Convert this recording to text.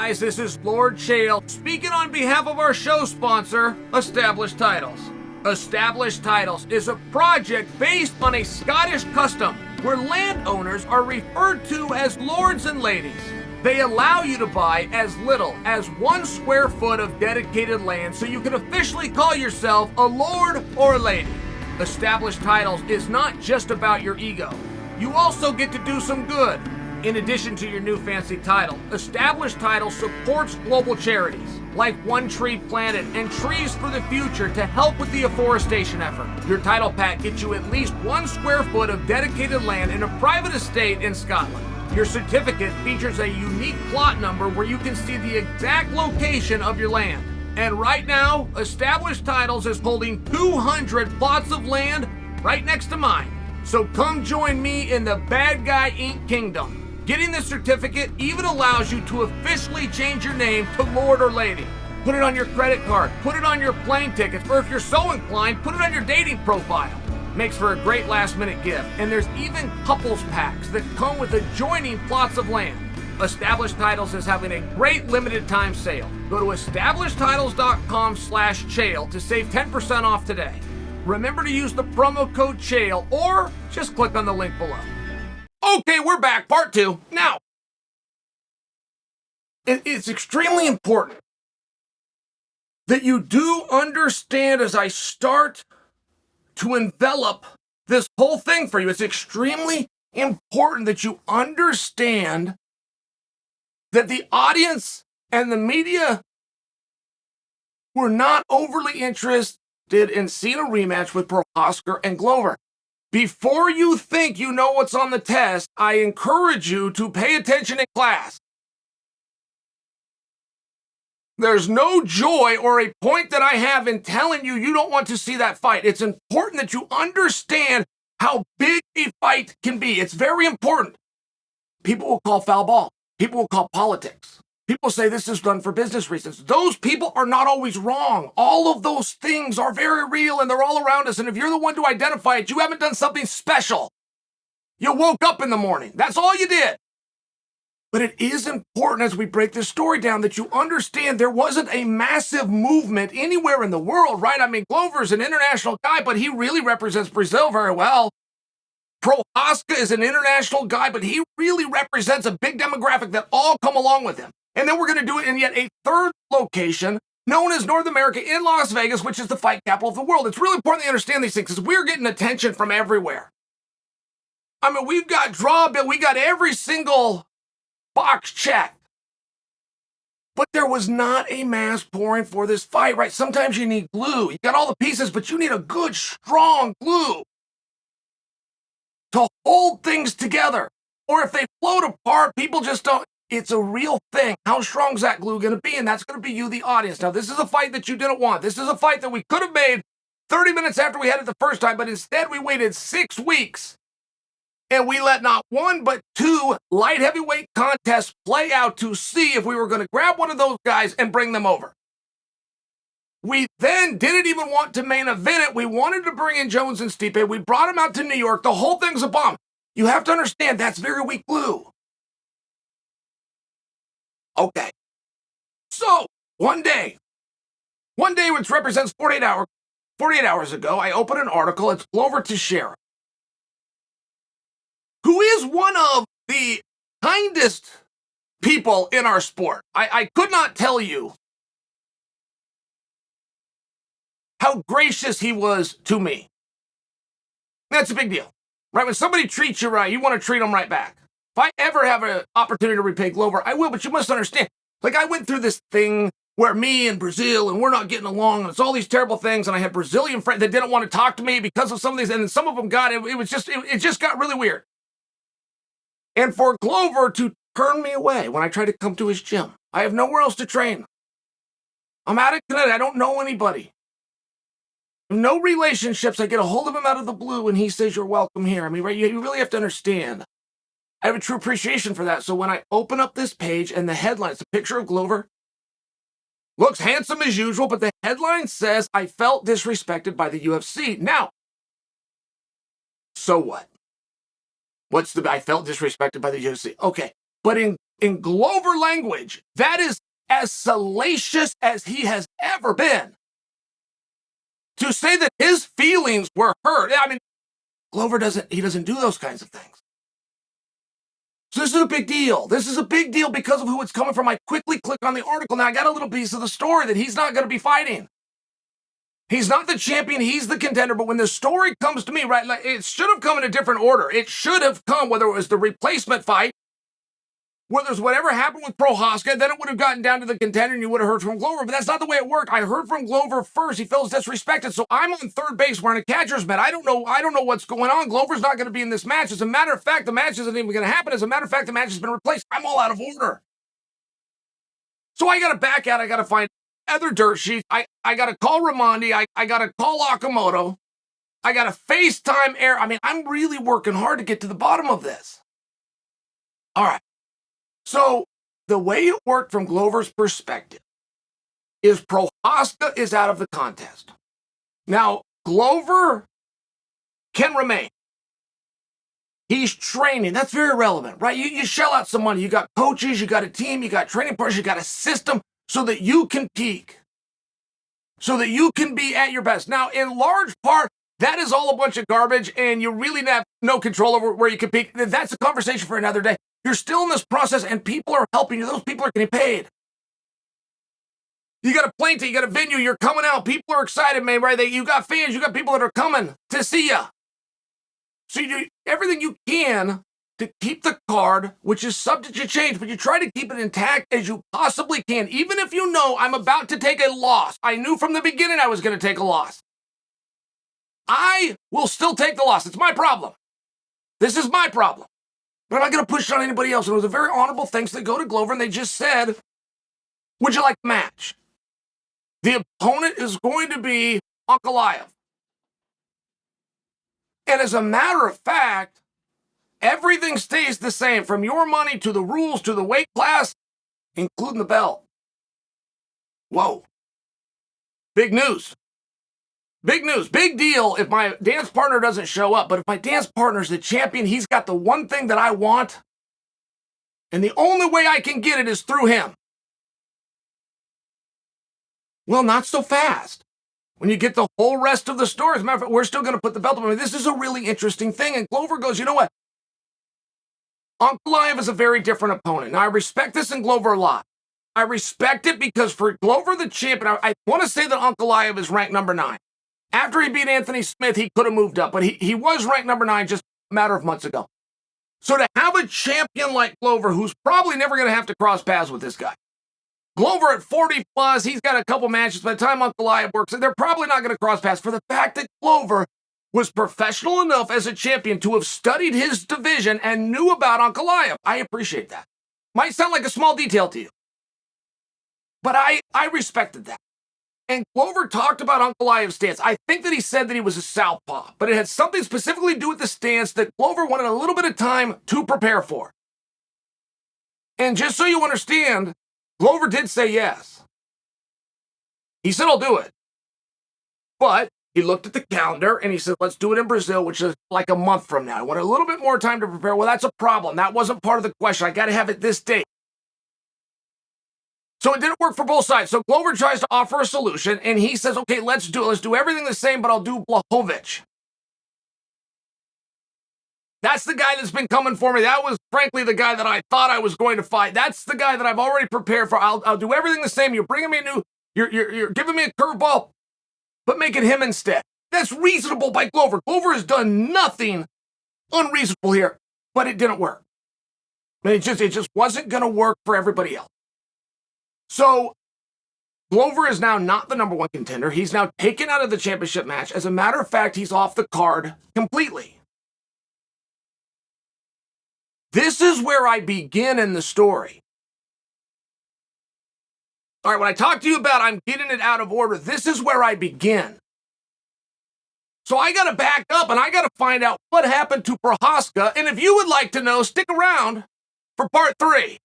guys, this is Lord Chael speaking on behalf of our show sponsor, Established Titles. Established Titles is a project based on a Scottish custom where landowners are referred to as lords and ladies. They allow you to buy as little as 1 square foot of dedicated land so you can officially call yourself a lord or a lady. Established Titles is not just about your ego. You also get to do some good. In addition to your new fancy title, Established Titles supports global charities like One Tree Planet and Trees for the Future to help with the afforestation effort. Your title pack gets you at least 1 square foot of dedicated land in a private estate in Scotland. Your certificate features a unique plot number where you can see the exact location of your land. And right now, Established Titles is holding 200 plots of land right next to mine. So come join me in the Bad Guy Inc. Kingdom. Getting this certificate even allows you to officially change your name to Lord or Lady. Put it on your credit card, put it on your plane tickets, or if you're so inclined, put it on your dating profile. Makes for a great last-minute gift, and there's even couples packs that come with adjoining plots of land. Established Titles is having a great limited-time sale. Go to establishedtitles.com/Chael to save 10% off today. Remember to use the promo code Chael, or just click on the link below. Okay, we're back, part 2. Now, it's extremely important that you do understand as I start to envelop this whole thing for you. It's extremely important that you understand that the audience and the media were not overly interested in seeing a rematch with Prochazka and Glover. Before you think you know what's on the test, I encourage you to pay attention in class. There's no joy or a point that I have in telling you you don't want to see that fight. It's important that you understand how big a fight can be. It's very important. People will call foul ball. People will call politics. People say this is done for business reasons. Those people are not always wrong. All of those things are very real and they're all around us. And if you're the one to identify it, you haven't done something special. You woke up in the morning. That's all you did. But it is important as we break this story down that you understand there wasn't a massive movement anywhere in the world, right? I mean, Glover's an international guy, but he really represents Brazil very well. Prochazka is an international guy, but he really represents a big demographic that all come along with him. And then we're going to do it in yet a third location known as North America in Las Vegas, which is the fight capital of the world. It's really important to understand these things because we're getting attention from everywhere. I mean, we've got draw bill, we got every single box checked. But there was not a mass pouring for this fight, right? Sometimes you need glue. You got all the pieces, but you need a good, strong glue to hold things together. Or if they float apart, people just don't. It's a real thing. How strong is that glue going to be? And that's going to be you, the audience. Now, this is a fight that you didn't want. This is a fight that we could have made 30 minutes after we had it the first time, but instead we waited 6 weeks. And we let not 1 but 2 light heavyweight contests play out to see if we were going to grab one of those guys and bring them over. We then didn't even want to main event it. We wanted to bring in Jones and Stipe. We brought them out to New York. The whole thing's a bomb. You have to understand that's very weak glue. Okay. So, one day, which represents 48 hours ago, I open an article. It's Glover Teixeira, who is one of the kindest people in our sport. I could not tell you how gracious he was to me. That's a big deal, right? When somebody treats you right, you want to treat them right back. If I ever have an opportunity to repay Glover, I will, but you must understand, like I went through this thing where me and Brazil, and we're not getting along, and it's all these terrible things, and I had Brazilian friends that didn't want to talk to me because of some of these, and some of them got, it just got really weird. And for Glover to turn me away when I try to come to his gym, I have nowhere else to train. I'm out of Connecticut, I don't know anybody. No relationships, I get a hold of him out of the blue, and he says, you're welcome here. I mean, right, you really have to understand. I have a true appreciation for that. So when I open up this page and the headline, it's a picture of Glover. Looks handsome as usual, but the headline says, I felt disrespected by the UFC. Now, so what? I felt disrespected by the UFC. Okay, but in in Glover language, that is as salacious as he has ever been. To say that his feelings were hurt, I mean, Glover doesn't do those kinds of things. So this is a big deal. This is a big deal because of who it's coming from. I quickly click on the article. Now I got a little piece of the story that he's not going to be fighting. He's not the champion, he's the contender, but when the story comes to me, right, like, it should have come in a different order. It should have come, whether it was the replacement fight, whether it's whatever happened with Prochazka, then it would have gotten down to the contender and you would have heard from Glover, but that's not the way it worked. I heard from Glover first. He feels disrespected, so I'm on third base wearing a catcher's mitt. I don't know what's going on. Glover's not going to be in this match. As a matter of fact, the match isn't even going to happen. As a matter of fact, the match has been replaced. I'm all out of order. So I got to back out. I got to find other dirt sheets. I got to call Raimondi. I got to call Okamoto. I got to FaceTime Air. I mean, I'm really working hard to get to the bottom of this. All right. So the way it worked from Glover's perspective is Prochazka is out of the contest. Now, Glover can remain. He's training. That's very relevant, right? You shell out some money. You got coaches, you got a team, you got training partners, you got a system so that you can peak, so that you can be at your best. Now, in large part, that is all a bunch of garbage, and you really have no control over where you can peak. That's a conversation for another day. You're still in this process, and people are helping you. Those people are getting paid. You got a plane ticket, you got a venue, you're coming out. People are excited, man, right? You got fans, you got people that are coming to see you. So you do everything you can to keep the card, which is subject to change, but you try to keep it intact as you possibly can, even if you know I'm about to take a loss. I knew from the beginning I was going to take a loss. I will still take the loss. It's my problem. This is my problem. But I'm not going to push it on anybody else. And it was a very honorable thing. So they go to Glover and they just said, would you like the match? The opponent is going to be Ankalaev. And as a matter of fact, everything stays the same, from your money to the rules to the weight class, including the belt. Whoa. Big news. Big news. Big deal if my dance partner doesn't show up. But if my dance partner's the champion, he's got the one thing that I want. And the only way I can get it is through him. Well, not so fast. When you get the whole rest of the story, as a matter of fact, we're still going to put the belt on. I mean, this is a really interesting thing. And Glover goes, you know what? Ankalaev is a very different opponent. Now, I respect this in Glover a lot. I respect it because for Glover the champion, I want to say that Ankalaev is ranked number 9. After he beat Anthony Smith, he could have moved up, but he was ranked number 9 just a matter of months ago. So to have a champion like Glover, who's probably never going to have to cross paths with this guy, Glover at 40 plus, he's got a couple matches. By the time Ankalaev works, they're probably not going to cross paths for the fact that Glover was professional enough as a champion to have studied his division and knew about Ankalaev. I appreciate that. Might sound like a small detail to you, but I respected that. And Glover talked about Ankalaev's stance. I think that he said that he was a southpaw, but it had something specifically to do with the stance that Glover wanted a little bit of time to prepare for. And just so you understand, Glover did say yes. He said, I'll do it. But he looked at the calendar and he said, let's do it in Brazil, which is like a month from now. I want a little bit more time to prepare. Well, that's a problem. That wasn't part of the question. I got to have it this date. So it didn't work for both sides. So Glover tries to offer a solution, and he says, okay, let's do it. Let's do everything the same, but I'll do Blachowicz. That's the guy that's been coming for me. That was, frankly, the guy that I thought I was going to fight. That's the guy that I've already prepared for. I'll do everything the same. You're bringing me a new, you're giving me a curveball, but make it him instead. That's reasonable by Glover. Glover has done nothing unreasonable here, but it didn't work. It just wasn't going to work for everybody else. So Glover is now not the number 1 contender. He's now taken out of the championship match. As a matter of fact, he's off the card completely. This is where I begin in the story. All right, when I talk to you about I'm getting it out of order, this is where I begin. So I got to back up and I got to find out what happened to Prochazka. And if you would like to know, stick around for part 3.